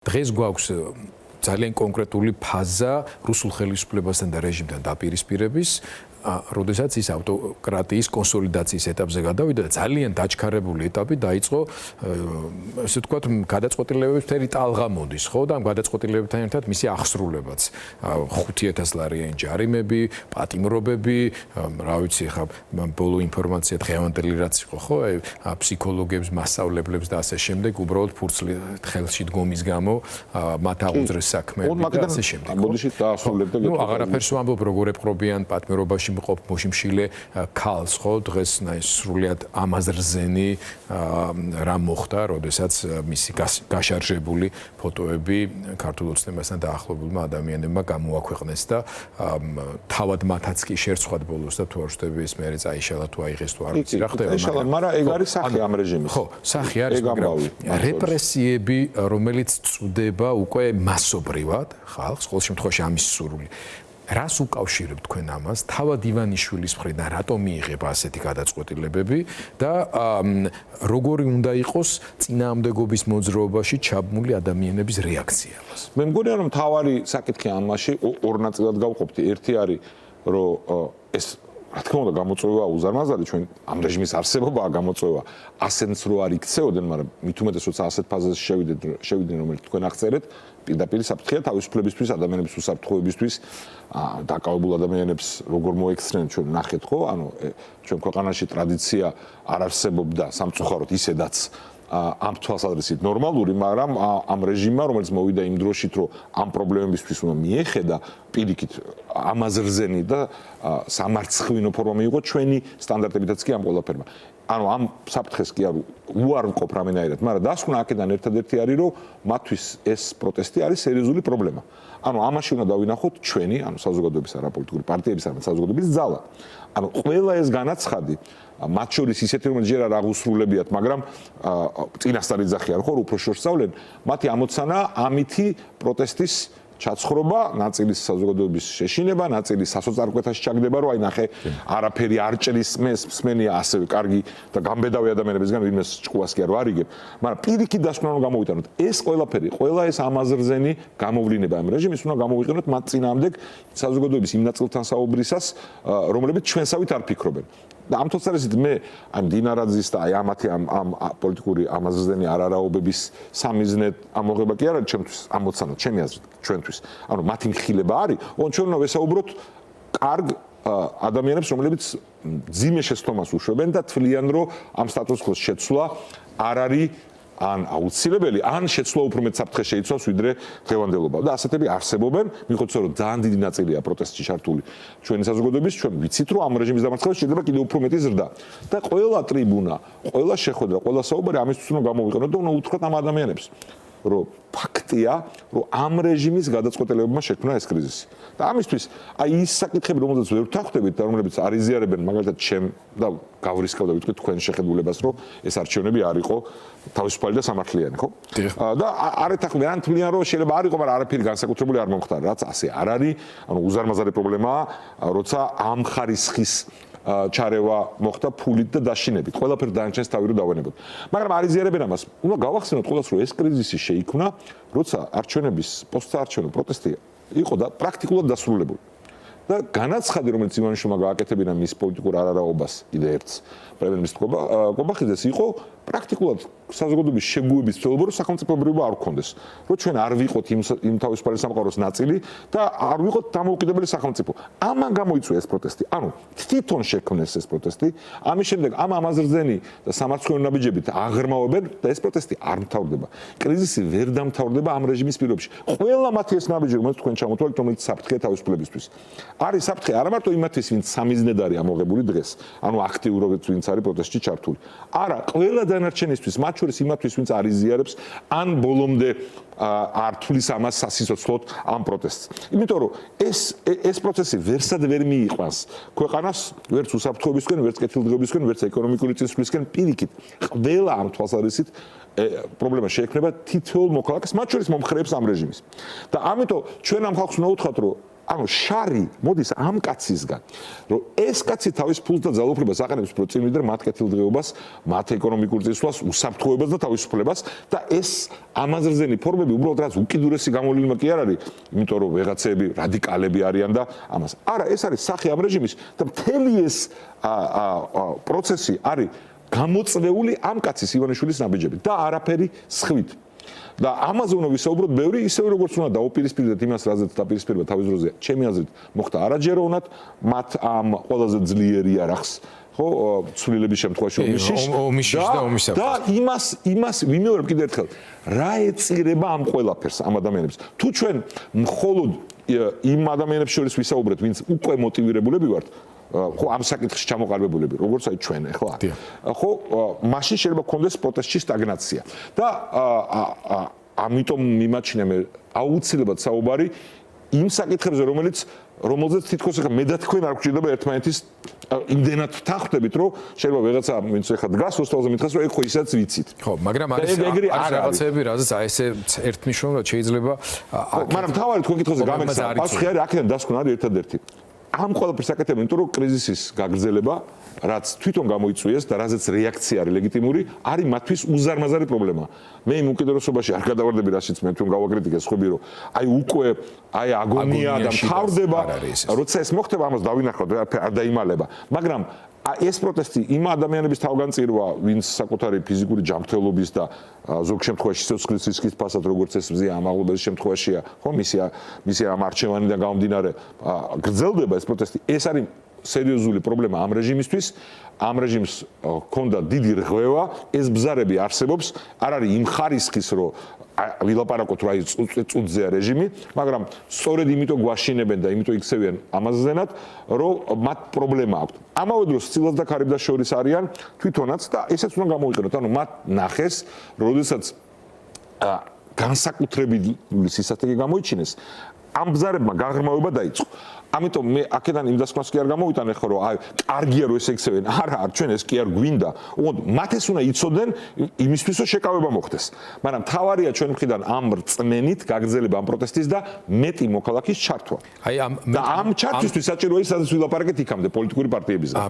დღეს გვაქვს ძალიან კონკრეტული ფაზა რუსულ ხელისუფლებასთან და რეჟიმთან დაპირისპირების, როდესაც ის ავტოკრატიის კონსოლიდაციის ეტაპზე გადავიდა და ძალიან დაჩქარებული ეტაპი დაიწყო, ესე ვთქვათ, გადაწყვეტილებების მთელი ტალღა მოდის, ხო, და ამ გადაწყვეტილებებთან ერთად მისი აღსრულებაც. 5000 ლარიანი ჯარიმები, პატიმრობები, რა ვიცი, ხა ბოლო ინფორმაცია დღევანდელი რაც იყო, ხო, ფსიქოლოგებს, მასწავლებლებს და ასე შემდეგ, უბრალოდ ფურცლი ხელში დგომის გამო მათ აღუძრეს საქმეები და ასე შემდეგ. მოდიშით დაასრულებდა. ნუ აღარაფერს ვამბობ, როგორ ეპყრობიან პატიმრობაში მყოფ მოშიმშილე ქალს, ხო, დღეს სრულიად ამაზრზენი რა მოხდა, როდესაც მისი გაშარჟებული ფოტოები ქართულ ოცნებასთან დაახლოებულმა ადამიანებმა გამოაქვეყნეს და თავად მათაც კი შერცხვათ ბოლოს და თუ არ ვშტები ეს მე წაიშალა თუ აიღეს თუ არ ვიცი რა ხდება, მაგრამ ეგ არის სახე ამ რეჟიმის. ხო, სახე არის, მაგრამ რეპრესიები, რომელიც წვდება უკვე მასობრივად ხალხს, ყოველ შემთხვევაში ამის სურვილი. რას უკავშირებთ თქვენ ამას? თავად ივანიშვილის მხრიდან რატომ მიიღება ასეთი გადაწყვეტილებები და როგორი უნდა იყოს წინააღმდეგობის მოძრაობაში ჩაბმული ადამიანების რეაქცია მას? მე მგონია რომ თავარი საკითხი ამაში ორ ნაწილად გავყოფდი. ერთი არის რომ ეს რა თქმა უნდა გამოწვევა უზარმაზარი, ჩვენ ამ რეჟიმის არსებობაა გამოწვევა, ასენს რო არ იქცეოდნენ, მაგრამ მით უმეტეს როცა ასეთ ფაზაში შევიდნენ, რომელიც თქვენ აღწერეთ, პირდაპირ საფრთხეა თავისუფლებისთვის, ადამიანების უსაფრთხოებისთვის, დაკავებულ ადამიანებს როგორ მოექცნენ, ჩვენ ნახეთ ხო, ანუ ჩვენ ქვეყანაში ტრადიცია არ არსებობდა სამწუხაროდ ისედაც ამ თვალსაზრისით ნორმალური, მაგრამ ამ რეჟიმმა, რომელიც მოვიდა იმ დროშით, რომ ამ პრობლემებისთვის უნდა მიეხედა, პირიქით ამაზრზენი და სამარცხვინო ფორმა მიიღო ჩვენი სტანდარტებითაც კი ამ ყველაფერმა. ანუ ამ საფრთხეს კი არ უარყოფ რამენაირად, მაგრამ დასკვნა აქედან ერთადერთი არის, რომ მათთვის ეს პროტესტი არის სერიოზული პრობლემა. ანუ ამაში უნდა დავინახოთ ჩვენი, ანუ საზოგადოების არაპოლიტიკური პარტიების, არამედ საზოგადოების ძალა. ანუ ყველა ეს განაცხადი, მათ შორის ისეთი, რომელიც ჯერ არ აღუსრულებიათ, მაგრამ წინასწარ იძახიან, ხო, უფრო შორსწავლენ, მათი ამოცანა ამითი პროტესტის ჩაცხრობა, ნაწილის საზოგადოების შეშინება, ნაწილის სასოწარკვეთაში ჩაგდება, რომ აი ნახე, არაფერი არ ჭრის მსმენია ასევე კარგი და გამბედავი ადამიანებისგან, ვინმეს ჭკუას კი არ ვარიგებ, მაგრამ პირიქით დასკვნა რომ გამოვიტანოთ, ეს ყველაფერი, ყველა ეს ამაზრზენი გამოვლინება ამ რეჟიმის უნდა გამოვიყენოთ მათ წინააღმდეგ საზოგადოების იმ ნაწილთან საუბრისას, რომლებიც ჩვენსავით არ ფიქრობენ. და ამ თვალსაზრისით მე აი დინარაძის და აი ამათი ამ პოლიტიკური ამაზრზენი არარაობების სამიზნე ამოღება კი არა ჩემთვის ამოცანა, ჩემი აზრით, ჩვენთვის. ანუ მათი მხილება არის, ჩვენ უნდა ვესაუბროთ კარგ ადამიანებს, რომლებიც ძიმე შეცდომას უშვებენ და თვლიან, რომ ამ სტატუს-კვოს შეცვლა არ არის ან აუცილებელი, ან შეცვლა უფრო მეტ საფრთხეს შეიცავს, ვიდრე დღევანდელობა. და ასეთები არსებობენ, მიუხედავად რომ ძალიან დიდი ნაწილია პროტესტში ჩართული ჩვენი საზოგადოების, ჩვენ ვიცით, რომ ამ რეჟიმის დამარცხებას შეიძლება კიდევ უფრო მეტი ზრდა. და ყველა ტრიბუნა, ყველა შეხვედრა, ყველა საუბარი ამისთვის უნდა გამოვიყენოთ და უნდა უთხრათ ამ ადამიანებს, რომ ფაქტია, რომ ამ რეჟიმის გადაწყვეტილებებმა შექმნა ეს კრიზისი. და ამისთვის აი ის საკითხები, რომელზეც ვერ ვთანხმდებით და რომლებიც არ იზიარებენ, მაგალითად ჩემ და გავრისკავ და ვიტყვი თქვენ შეხედულებას, რომ ეს არჩევნები არ იყო თავისუფალი და სამართლიანი, ხო? და არ ეთანხმდნენ, ან თვლიან, რომ შეიძლება არ იყო, მაგრამ არაფერი განსაკუთრებული არ მომხდარა, რაც ასე არ არის, ანუ უზარმაზარი პრობლემაა, როცა ამ ხარისხის ჩარევა მოხდა ფულით და დაშინებით. ყველაფერი დანარჩენს თავი რო დავენებოთ. მაგრამ არ იზიარებენ ამას. უნდა გავახსენოთ ყველას, რომ ეს კრიზისი შეიქმნა, როცა არჩევნების პოსტსაარჩევნო პროტესტი იყო და პრაქტიკულად დასრულებული. და განაცხადი, რომელიც ივანიშვილმა გააკეთებინა მის პოლიტიკურ არარაობას კიდე ერთს, პრემიერ-მინისტრ კობახიძეს იყო პრაქტიკულად საზოგადოების შეგუების ცდილობა, რომ სახელმწიფოებრიობა არ გქონდეს. რომ ჩვენ არ ვიყოთ იმ თავისუფალი სამყაროს ნაწილი და არ ვიყოთ დამოუკიდებელი სახელმწიფო. ამან გამოიწვია ეს პროტესტი. ანუ თვითონ შექმნეს ეს პროტესტი, ამის შემდეგ ამ ამაზრზენი და სამარცხვინო ნაბიჯებით აღრმავებენ და ეს პროტესტი არ მთავრდება. კრიზისი ვერ დამთავრდება ამ რეჟიმის პირობებში. ყველა მათი ეს ნაბიჯი, რომელიც თქვენ ჩამოთვალეთ, რომელიც საფრთხეა თავისუფლებისთვის. არის საფრთხე არა მარტო იმათთვის, ვინც სამიზნედ არის ამოღებული დღეს, ანუ აქტიურობით ვინც არის პროტესტში ჩართული. არა, ყველა დანარჩენისთვის, მათ შორის იმათთვის, ვინც არ იზიარებს, ან ბოლომდე არ თulis ამას სასიცოცხლოდ ამ პროტესტს. იმიტომ რომ ეს პროცესი ვერსად ვერ მიიყვანს ქვეყანას ვერც უსაფრთხოებისკენ, ვერც კეთილდღეობისკენ, ვერც ეკონომიკური წინსვლისკენ, პირიქით. ყველა ამ თვალსაზრისით პრობლემა შეექმნება თითოეულ მოქალაქეს, მათ შორის მომხრეებს ამ რეჟიმის. და ამიტომ ჩვენ ამ ხალხს უნდა უთხრათ, რომ ანუ შარი მოდის ამ კაცისგან, რომ ეს კაცი თავის ფულს და ძალაუფლებას აყენებს პროცედურიდან მათ კეთილდღეობას, მათ ეკონომიკურ წესვლას, უსაფრთხოებას და თავისუფლებას და ეს ამაზრზენი ფორმები უბრალოდ რაც უკიდურესი გამოვლენა კი არ არის, იმიტომ რომ ვეღაცები რადიკალები არიან და ამას. არა, ეს არის სახე ამ რეჟიმის და მთელი ეს პროცესი არის გამოწვეული ამ კაცის ივანიშვილის ნაბიჯებით და არაფერი სხვით. და ამაზე უნდა ვისაუბროთ ბევრი, ისევე როგორც უნდა დაუპირისპირდეთ იმას, რაზეც დაპირისპირება თავის დროზე, ჩემი აზრით, მოხდა არაჯეროვნად, მათ ამ ყველაზე ძლიერი არახს, ხო, ცვლილების შემთხვევაში ომიშის და ომისა. და იმას ვიმეორებ კიდევ ერთხელ, რა ეწირება ამ ყველაფერს ამ ადამიანებს. თუ ჩვენ მხოლოდ იმ ადამიანებს შორის ვისაუბრეთ, ვინც უკვე მოტივირებულები ვართ, ხო ამ საკითხში ჩამოყალიბებულები, როგორც აი ჩვენ ახლა. ხო, მაშინ შეიძლება გქონდეს პროტესტში სტაგნაცია. და ამიტომ მიმაჩნია მე აუცილებლად საუბარი იმ საკითხებზე, რომელზეც თითქოს ახლა მე და თქვენ არ გვჭირდება ერთმანეთის იმდენად თანხმდებით, რომ შეიძლება ვიღაცა ვინც ახლა დგას ოსტალზე მითხას, რომ ეგ ხო ისაც ვიცით. ხო, მაგრამ არის რაღაცები, რაზეც აი ესე ერთმნიშვნელოვნად შეიძლება მაგრამ თავარი თქვენ კითხოზე გამექცა, პასუხი არის აქედან დასკვნა არის ერთადერთი. ამ ყველაფერს აკეთებენ, იმიტომ რომ კრიზისის გაგრძელება, რაც თვითონ გამოიწვიეს და რაზეც რეაქცია არის ლეგიტიმური, არის მათთვის უზარმაზარი პრობლემა. მე იმ უკიდურესობაში არ გადავარდები, რაშიც მე თვითონ გავაკრიტიკეს, ხვები რომ აი უკვე აი აგონია და მთავრდება, როცა ეს მოხდება, ამას დავინახავთ, არ დაიმალება. მაგრამ ეს პროტესტი იმ ადამიანების თავგანწირვა, ვინც საკუთარი ფიზიკური ჯანმრთელობის და ზოგ შემთხვევაში სიცოცხლის რისკის ფასად, როგორც ეს მზია ამაღლობების შემთხვევაშია, ხო, მისი ამ არჩევანიდან გამომდინარე გრძელდება ეს პროტესტი. ეს არის სერიოზული პრობლემა ამ რეჟიმისთვის. ამ რეჟიმს ჰქონდა დიდი რღვევა, ეს ბზარები არსებობს, არ არის იმ ხარისხის, რომ ვილაპარაკოთ რა წუთზეა რეჟიმი, მაგრამ სწორედ იმიტომ გვაშინებენ და იმიტომ იქცევიან ამაზენად, რომ მათ პრობლემა აქვთ. ამავე დროს ცილას და ქარიბდას შორის არიან თვითონაც და ესეც უნდა გამოიყენოთ. ანუ მათ ნახეს, როდესაც განსაკუთრებული სისასტიკე გამოიჩინეს, ამ ბზარებმა გაღრმავება დაიწყო. ამიტომ მე აქედან იმ დასკვნას კი არ გამოვიტანე ხო, რომ აი კარგია რომ ეს ექცევენ. არა, ჩვენ ეს კი არ გვინდა. უბრალოდ მათ ეს უნდა იცოდნენ იმისთვის, რომ შეკავება მოხდეს. მაგრამ თავარია ჩვენ მხრიდან ამ რწმენით გაგრძელება ამ პროტესტის და მეტი მოქალაქის ჩართვა. აი ამ ჩართვისთვის საჭიროა ის, სადაც ვილაპარაკეთ იქამდე პოლიტიკური პარტიებისგან.